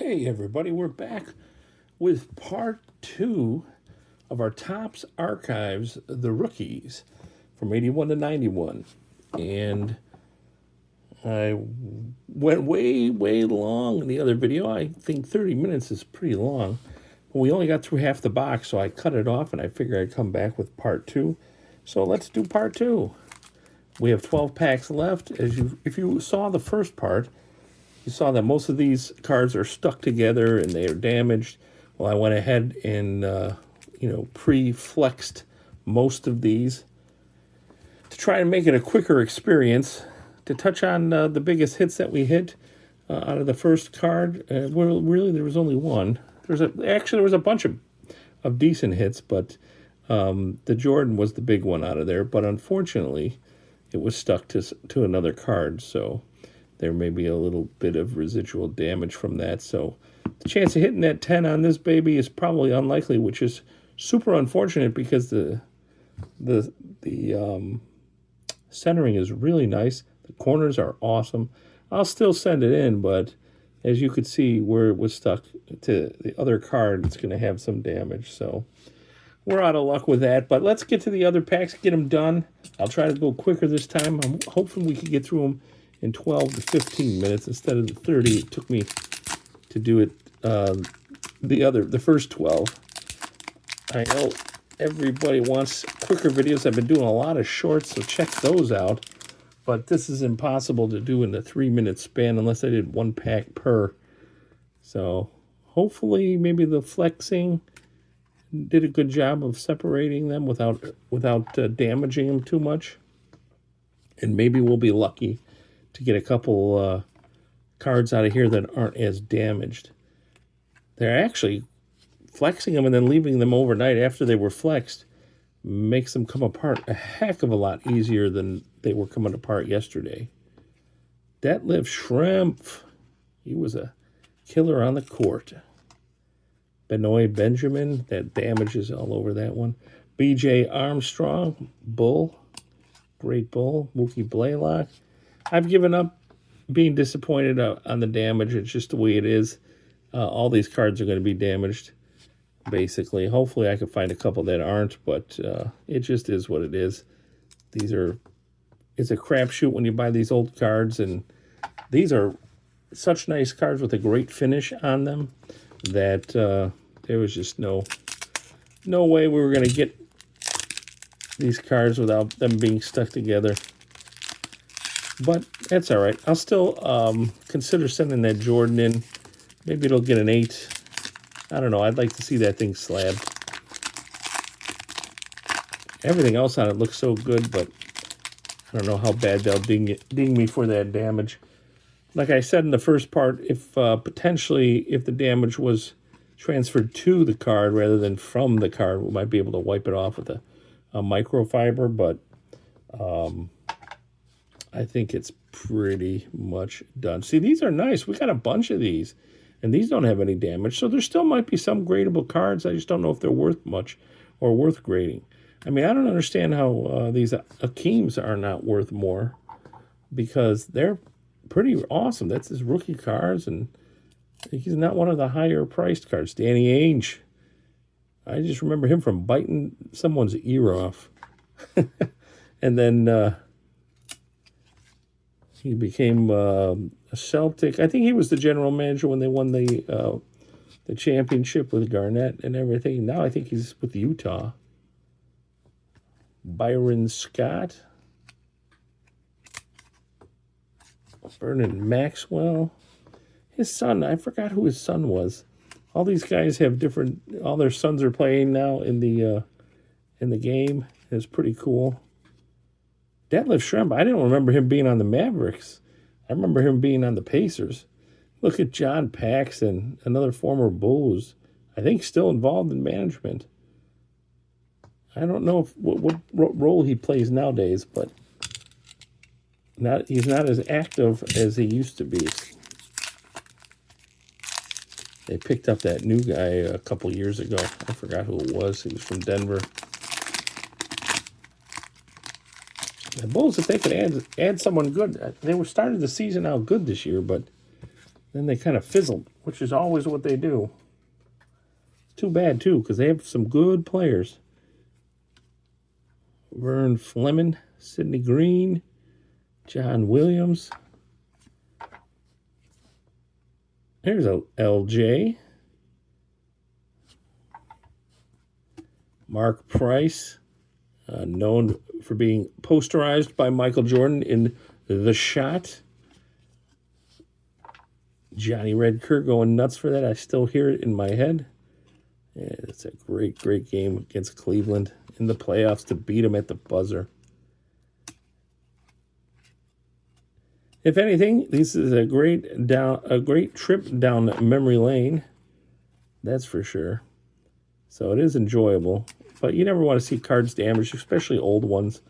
Hey everybody, we're back with part 2 of our Topps Archives, the rookies from 81 to 91. And I went way long in the other video. I think 30 minutes is pretty long. But we only got through half the box, so I cut it off and I figured I'd come back with part 2. So let's do part 2. We have 12 packs left. If you saw the first part, you saw that most of these cards are stuck together and they are damaged. Well, I went ahead and, pre-flexed most of these to try and make it a quicker experience. To touch on the biggest hits that we hit out of the first card, well, really there was only one. There was a bunch of decent hits, but the Jordan was the big one out of there. But unfortunately, it was stuck to another card, so there may be a little bit of residual damage from that. So the chance of hitting that 10 on this baby is probably unlikely, which is super unfortunate because the centering is really nice. The corners are awesome. I'll still send it in, but as you could see where it was stuck to the other card, it's going to have some damage. So we're out of luck with that, but let's get to the other packs, get them done. I'll try to go quicker this time. I'm hoping we can get through them in 12 to 15 minutes instead of the 30 it took me to do it the first 12. I know everybody wants quicker videos. I've been doing a lot of shorts, so check those out. But this is impossible to do in a 3-minute span unless I did one pack per. So hopefully maybe the flexing did a good job of separating them without damaging them too much. And maybe we'll be lucky to get a couple cards out of here that aren't as damaged. They're actually flexing them and then leaving them overnight after they were flexed makes them come apart a heck of a lot easier than they were coming apart yesterday. Detlef Schrempf, he was a killer on the court. Benoit Benjamin, that damage is all over that one. B.J. Armstrong, Bull, great Bull. Mookie Blaylock. I've given up being disappointed on the damage. It's just the way it is. All these cards are going to be damaged, basically. Hopefully I can find a couple that aren't, but it just is what it is. It's a crapshoot when you buy these old cards, and these are such nice cards with a great finish on them that there was just no way we were going to get these cards without them being stuck together. But that's all right. I'll still consider sending that Jordan in. Maybe it'll get an 8. I don't know. I'd like to see that thing slabbed. Everything else on it looks so good, but I don't know how bad they'll ding me for that damage. Like I said in the first part, if the damage was transferred to the card rather than from the card, we might be able to wipe it off with a microfiber, but I think it's pretty much done. See, these are nice. We got a bunch of these, and these don't have any damage. So there still might be some gradable cards. I just don't know if they're worth much or worth grading. I mean, I don't understand how these Akeems are not worth more, because they're pretty awesome. That's his rookie cards, and he's not one of the higher priced cards. Danny Ainge. I just remember him from biting someone's ear off. And then he became a Celtic. I think he was the general manager when they won the championship with Garnett and everything. Now I think he's with Utah. Byron Scott. Vernon Maxwell. His son, I forgot who his son was. All these guys have all their sons are playing now in the game. It's pretty cool. Detlef Schrempf, I didn't remember him being on the Mavericks. I remember him being on the Pacers. Look at John Paxson, another former Bulls. I think still involved in management. I don't know what role he plays nowadays, but he's not as active as he used to be. They picked up that new guy a couple years ago. I forgot who it was. He was from Denver. The Bulls, if they could add someone good, they were starting the season out good this year, but Then they kind of fizzled, which is always what they do. It's too bad, too, because they have some good players. Vern Fleming, Sidney Green, John Williams. There's a LJ. Mark Price, known for being posterized by Michael Jordan in The Shot. Johnny Redkirk going nuts for that. I still hear it in my head. Yeah, it's a great, great game against Cleveland in the playoffs to beat them at the buzzer. If anything, this is a great trip down memory lane. That's for sure. So it is enjoyable, but you never want to see cards damaged, especially old ones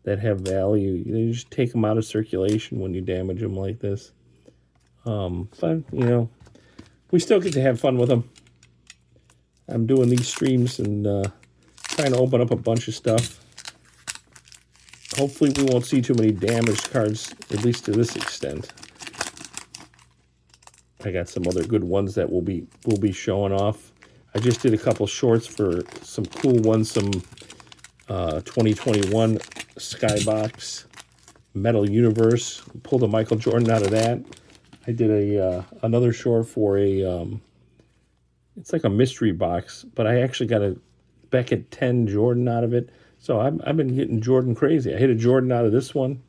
that have value. You just take them out of circulation when you damage them like this. But you know, we still get to have fun with them. I'm doing these streams and trying to open up a bunch of stuff. Hopefully we won't see too many damaged cards, at least to this extent. I got some other good ones that we'll be showing off. I just did a couple shorts for some cool ones, some 2021 Skybox Metal Universe. Pulled a Michael Jordan out of that. I did another short for a it's like a mystery box, but I actually got a Beckett 10 Jordan out of it. So I've been getting Jordan crazy. I hit a Jordan out of this one.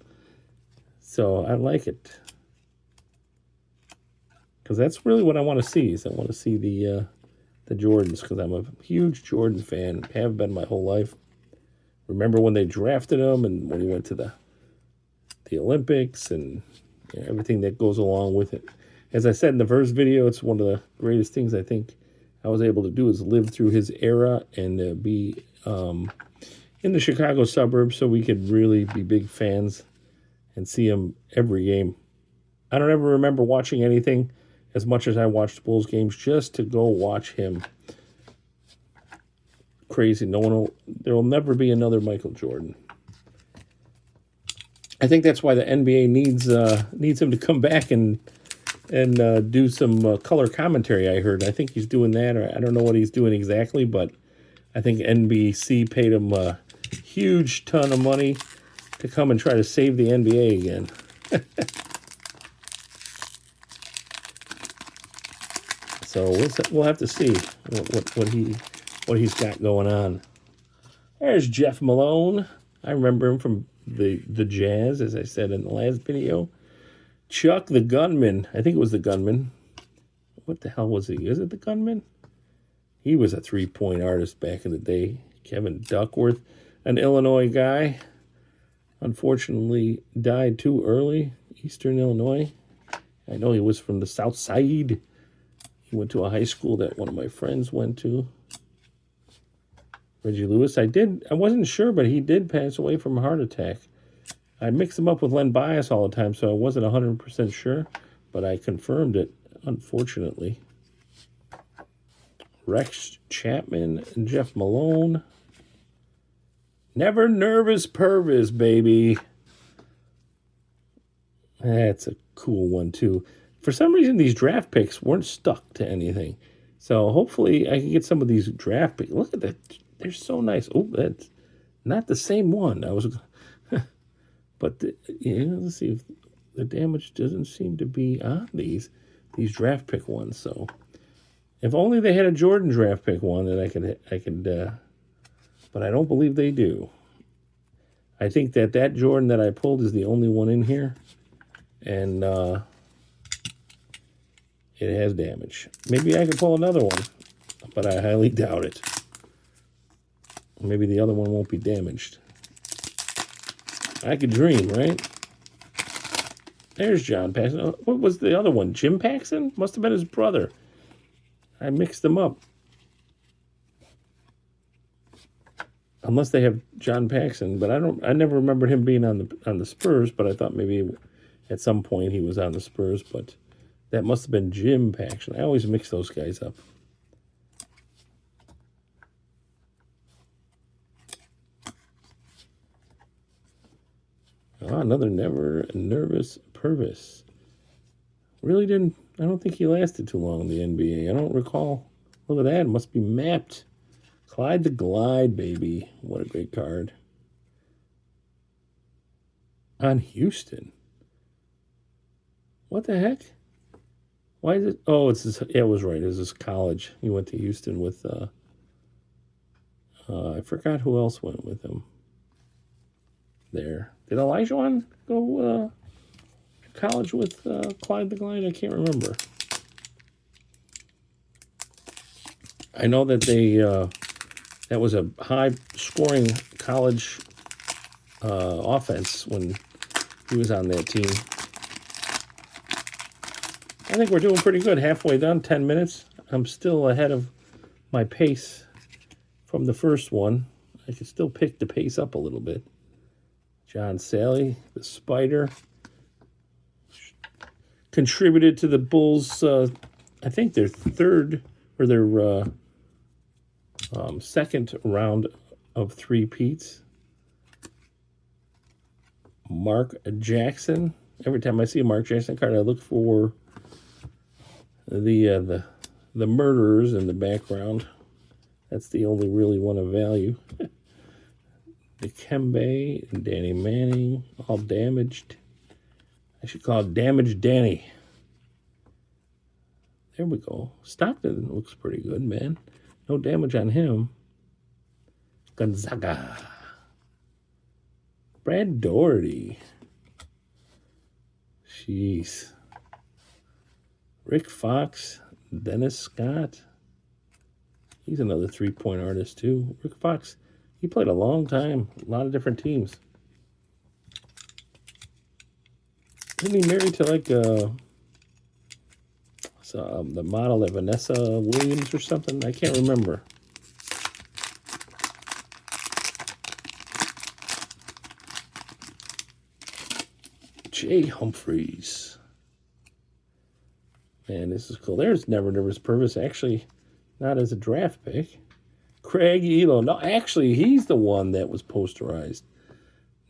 So I like it. Because that's really what I want to see. Is I want to see the Jordans, because I'm a huge Jordan fan. Have been my whole life. Remember when they drafted him and when he went to the Olympics and everything that goes along with it. As I said in the first video, it's one of the greatest things I think I was able to do is live through his era and be in the Chicago suburbs so we could really be big fans and see him every game. I don't ever remember watching anything as much as I watched Bulls games just to go watch him. Crazy. There will never be another Michael Jordan. I think that's why the NBA needs him to come back and do some color commentary. I heard. I think he's doing that, or I don't know what he's doing exactly, but I think NBC paid him a huge ton of money to come and try to save the NBA again. So we'll have to see what he's got going on. There's Jeff Malone. I remember him from the Jazz, as I said in the last video. Chuck the Gunman. I think it was the Gunman. What the hell was he? Is it the Gunman? He was a three-point artist back in the day. Kevin Duckworth, an Illinois guy. Unfortunately, died too early. Eastern Illinois. I know he was from the South Side. He went to a high school that one of my friends went to. Reggie Lewis. I wasn't sure, but he did pass away from a heart attack. I mixed him up with Len Bias all the time, so I wasn't 100% sure, but I confirmed it, unfortunately. Rex Chapman and Jeff Malone. Never Nervous Purvis, baby. That's a cool one, too. For some reason, these draft picks weren't stuck to anything. So hopefully I can get some of these draft picks. Look at that. They're so nice. Oh, that's not the same one. But let's see if the damage doesn't seem to be on these draft pick ones. So if only they had a Jordan draft pick one, then I could. But I don't believe they do. I think that Jordan that I pulled is the only one in here, and it has damage. Maybe I could pull another one, but I highly doubt it. Maybe the other one won't be damaged. I could dream, right? There's John Paxson. What was the other one? Jim Paxson? Must have been his brother. I mixed them up. Unless they have John Paxson, but I never remembered him being on the Spurs, but I thought maybe at some point he was on the Spurs, but that must have been Jim Paxson. I always mix those guys up. Oh, another Never Nervous Purvis. Really didn't I don't think he lasted too long in the NBA. I don't recall. Look at that. It must be mapped. Clyde the Glide, baby. What a great card. On Houston. What the heck? Why is it? Oh, it's his, yeah, it was right. It was his college. He went to Houston with, I forgot who else went with him there. Did Elijah go to college with Clyde the Glide? I can't remember. I know that that was a high-scoring college offense when he was on that team. I think we're doing pretty good. Halfway done, 10 minutes. I'm still ahead of my pace from the first one. I can still pick the pace up a little bit. John Sally, the Spider, contributed to the Bulls, I think their third or their second round of three-peats. Mark Jackson. Every time I see a Mark Jackson card, I look for the murderers in the background. That's the only really one of value. Dikembe and Danny Manning, all damaged. I should call it Damaged Danny. There we go. Stockton looks pretty good, man. No damage on him. Gonzaga. Brad Doherty. Jeez. Rick Fox. Dennis Scott. He's another three-point artist, too. Rick Fox, he played a long time. A lot of different teams. Isn't he married to, like, the model of Vanessa Williams or something? I can't remember. Jay Humphreys. Man, this is cool. There's Never Nervous Purvis. Actually, not as a draft pick. Craig Elo. No, actually, he's the one that was posterized.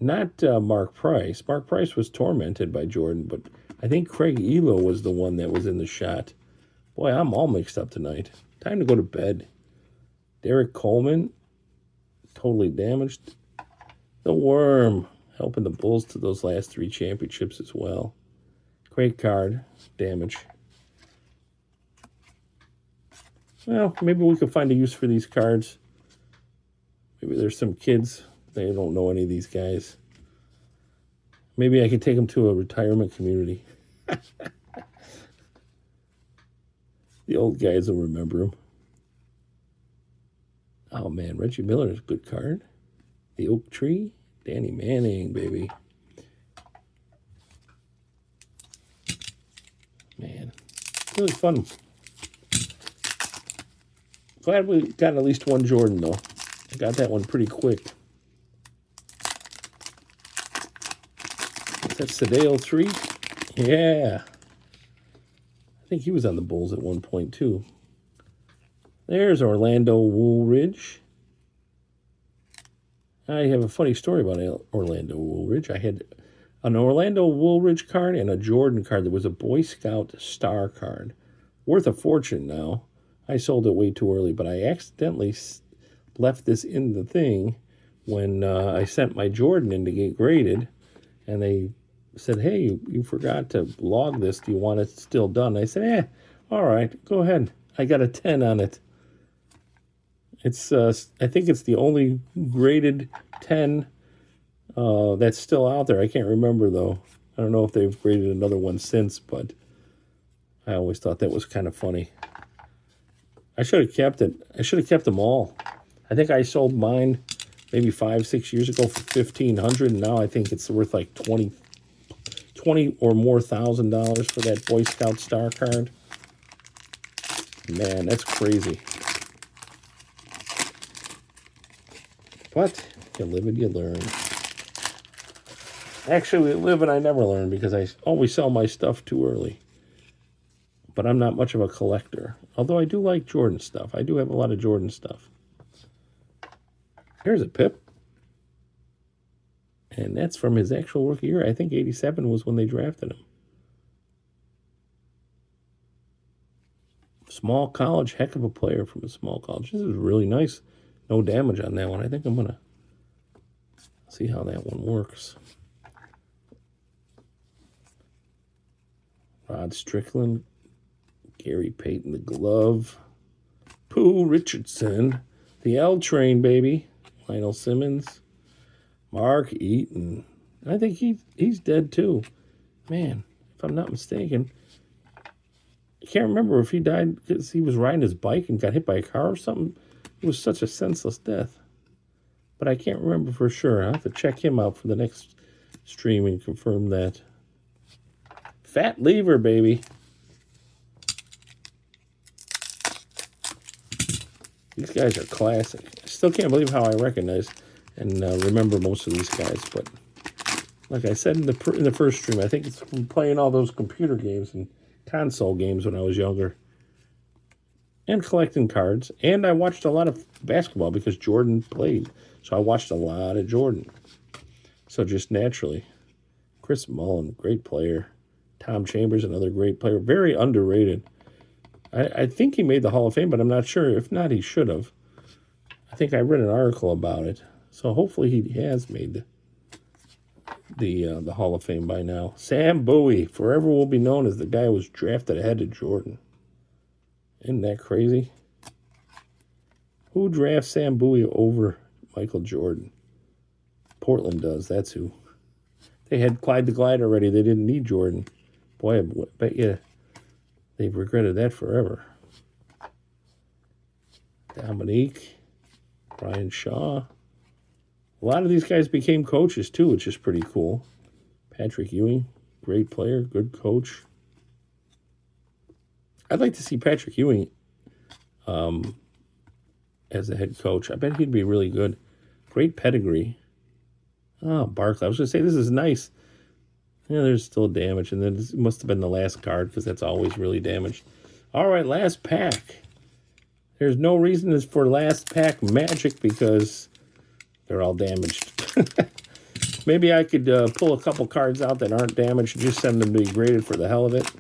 Not Mark Price. Mark Price was tormented by Jordan, but I think Craig Elo was the one that was in the shot. Boy, I'm all mixed up tonight. Time to go to bed. Derek Coleman, totally damaged. The Worm, helping the Bulls to those last three championships as well. Great card, damage. Well, maybe we could find a use for these cards. Maybe there's some kids, they don't know any of these guys. Maybe I could take them to a retirement community. The old guys will remember him. Oh, man, Reggie Miller is a good card. The Oak Tree. Danny Manning, baby. Man, really fun. Glad we got at least one Jordan, though. I got that one pretty quick. Is that Sadeo 3? Yeah. I think he was on the Bulls at one point, too. There's Orlando Woolridge. I have a funny story about Orlando Woolridge. I had an Orlando Woolridge card and a Jordan card that was a Boy Scout star card. Worth a fortune now. I sold it way too early, but I accidentally left this in the thing when I sent my Jordan in to get graded, and they said, hey, you forgot to log this. Do you want it still done? I said, all right, go ahead. I got a 10 on it. It's I think it's the only graded 10 that's still out there. I can't remember, though. I don't know if they've graded another one since, but I always thought that was kind of funny. I should have kept it. I should have kept them all. I think I sold mine maybe 5-6 years ago for $1,500, and now I think it's worth like $20 or more $1,000 for that Boy Scout star card. Man, that's crazy. But you live and you learn. Actually, we live and I never learn because I always sell my stuff too early. But I'm not much of a collector. Although I do like Jordan stuff. I do have a lot of Jordan stuff. Here's a Pip. And that's from his actual rookie year. I think 87 was when they drafted him. Small college, heck of a player from a small college. This is really nice. No damage on that one. I think I'm going to see how that one works. Rod Strickland, Gary Payton, the glove. Pooh Richardson, the L Train, baby. Lionel Simmons, Mark Eaton. I think he's dead too. Man, if I'm not mistaken. I can't remember if he died because he was riding his bike and got hit by a car or something. It was such a senseless death. But I can't remember for sure. I'll have to check him out for the next stream and confirm that. Fat Lever, baby. These guys are classic. I still can't believe how I recognize and remember most of these guys. But like I said in the first stream, I think it's from playing all those computer games and console games when I was younger. And collecting cards. And I watched a lot of basketball because Jordan played. So I watched a lot of Jordan. So just naturally. Chris Mullin, great player. Tom Chambers, another great player. Very underrated. I think he made the Hall of Fame, but I'm not sure. If not, he should have. I think I read an article about it. So hopefully he has made the Hall of Fame by now. Sam Bowie, forever will be known as the guy who was drafted ahead of Jordan. Isn't that crazy? Who drafts Sam Bowie over Michael Jordan? Portland does. That's who. They had Clyde the Glide already. They didn't need Jordan. Boy, I bet you they've regretted that forever. Dominique, Brian Shaw. A lot of these guys became coaches too, which is pretty cool. Patrick Ewing, great player, good coach. I'd like to see Patrick Ewing as the head coach. I bet he'd be really good. Great pedigree. Oh, Barkley. I was going to say, this is nice. Yeah, there's still damage, and then this must have been the last card because that's always really damaged. All right, last pack. There's no reason for last pack magic because they're all damaged. Maybe I could pull a couple cards out that aren't damaged and just send them to be graded for the hell of it.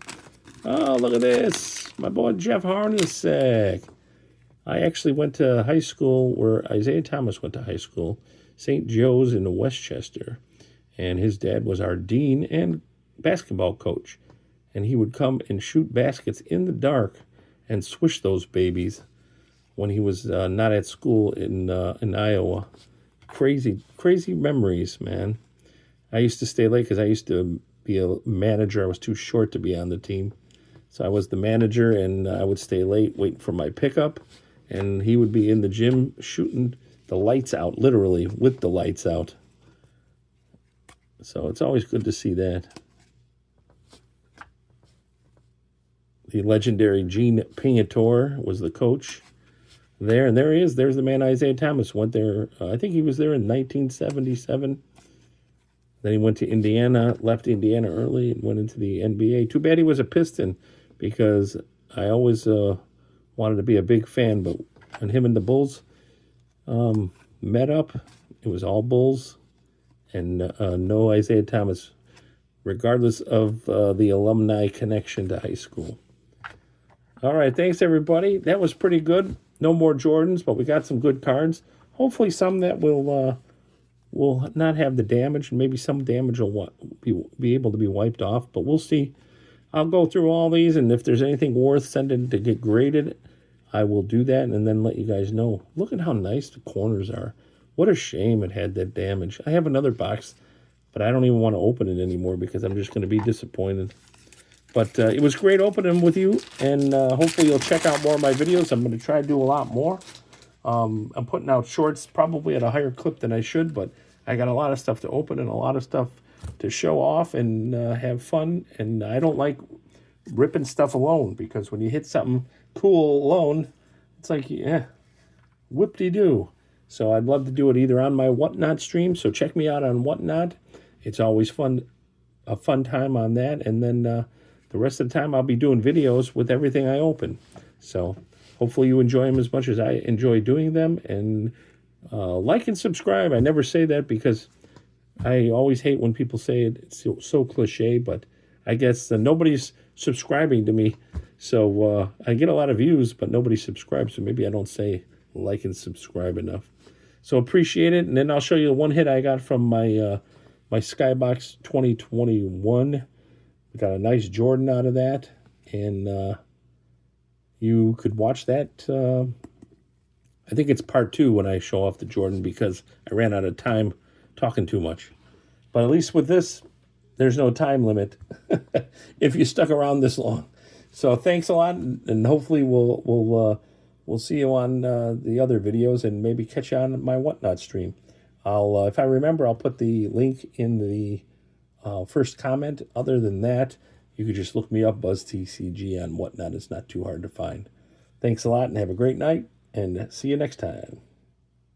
Oh, look at this. My boy Jeff Hornacek. I actually went to high school where Isaiah Thomas went to high school, St. Joe's in Westchester. And his dad was our dean and basketball coach. And he would come and shoot baskets in the dark and swish those babies when he was not at school in Iowa. Crazy, crazy memories, man. I used to stay late because I used to be a manager. I was too short to be on the team. So I was the manager, and I would stay late waiting for my pickup. And he would be in the gym shooting the lights out, literally, with the lights out. So it's always good to see that. The legendary Gene Pingatore was the coach there. And there he is. There's the man Isaiah Thomas. Went there, I think he was there in 1977. Then he went to Indiana, left Indiana early, and went into the NBA. Too bad he was a Piston because I always wanted to be a big fan. But when him and the Bulls met up, it was all Bulls. And no Isaiah Thomas, regardless of the alumni connection to high school. All right, thanks, everybody. That was pretty good. No more Jordans, but we got some good cards. Hopefully some that will not have the damage, and maybe some damage will be able to be wiped off, but we'll see. I'll go through all these, and if there's anything worth sending to get graded, I will do that and then let you guys know. Look at how nice the corners are. What a shame it had that damage. I have another box, but I don't even want to open it anymore because I'm just going to be disappointed. But it was great opening with you, and hopefully you'll check out more of my videos. I'm going to try to do a lot more. I'm putting out shorts probably at a higher clip than I should, but I got a lot of stuff to open and a lot of stuff to show off and have fun. And I don't like ripping stuff alone because when you hit something cool alone, it's like, yeah, whoop-de-doo. So I'd love to do it either on my Whatnot stream. So check me out on Whatnot. It's always fun, a fun time on that. And then the rest of the time I'll be doing videos with everything I open. So hopefully you enjoy them as much as I enjoy doing them. And like and subscribe. I never say that because I always hate when people say it. It's so cliche, but I guess nobody's subscribing to me. So I get a lot of views, but nobody subscribes. So maybe I don't say like and subscribe enough. So appreciate it. And then I'll show you the one hit I got from my my Skybox 2021. We got a nice Jordan out of that. And you could watch that. I think it's part 2 when I show off the Jordan because I ran out of time talking too much. But at least with this, there's no time limit if you stuck around this long. So thanks a lot, and hopefully we'll see you on the other videos and maybe catch you on my Whatnot stream. I'll if I remember, I'll put the link in the first comment. Other than that, you could just look me up, BuzzTCG, on Whatnot. It's not too hard to find. Thanks a lot, and have a great night, and see you next time.